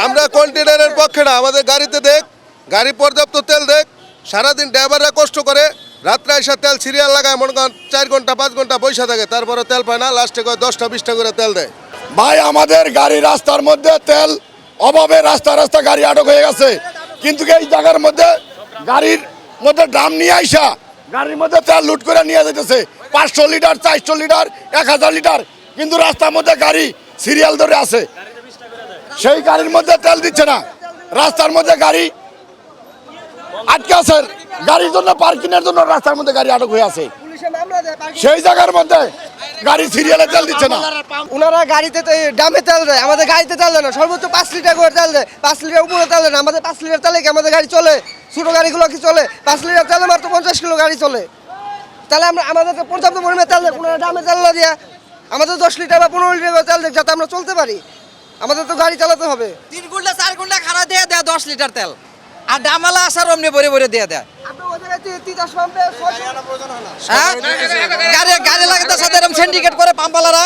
আমরা কন্টেনারের পক্ষে না, আমাদের গাড়িতে দেখ, গাড়ি পর্যাপ্ত তেল দেখ। সারাদিন ড্রাইভাররা কষ্ট করে, রাত্রে এসে তেল সিরিয়াল লাগায়, মনে করেন 4 ঘন্টা 5 ঘন্টা পয়সা থাকে, তারপরে তেল পায় না, লাস্টে 10টা 20টা করে তেল দেয়। ভাই আমাদের গাড়ি রাস্তার মধ্যে তেল অভাবে রাস্তা গাড়ি আটক হয়ে গেছে, কিন্তু এই জায়গার মধ্যে গাড়ির মধ্যে ড্রাম নিয়ে আইসা গাড়ির মধ্যে তেল লুট করে নিয়ে যেতেছে 500 লিটার 400 লিটার 1000 লিটার, কিন্তু রাস্তার মধ্যে গাড়ি সিরিয়াল ধরে আছে, সেই গাড়ির মধ্যে তেল দিচ্ছে না। রাস্তার মধ্যে গাড়ি আটকে আছে, গাড়ির জন্য পার্কিংয়ের জন্য রাস্তার মধ্যে গাড়ি আটক হয়ে আছে, সেই জায়গার মধ্যে গাড়ি সিরিয়ালে তেল দিচ্ছে না। ওনারা গাড়িতে ডামে তেল দেয়, আমাদের গাড়িতে তেল দেয় না, সর্বোচ্চ 5 লিটার করে তেল দেয়, 5 লিটার উপরে তেল দেয় না। আমাদের 5 লিটার তেলে কি আমাদের গাড়ি চলে? ছোটো গাড়িগুলো কি চলে? 5 লিটার তেলে মাত্র 50 কিলো গাড়ি চলে। তাহলে আমাদের পর্যাপ্ত পরিমাণে তেল দেয়, ওনারা ডামে তেল না দিয়া আমাদের 10 লিটার বা 15 লিটার করে তেল দেয়, যাতে আমরা চলতে পারি। আমাদের তো গাড়ি চালাতে হবে। 3 ঘন্টা 4 ঘন্টা খারাপ দিয়ে দেয় 10 লিটার তেল, আর ডামালা আসার অমনি ভরে দিয়ে দেয়। গাড়ি লাগাতে সাথে এরকম সিন্ডিকেট করে পাম্পালারা।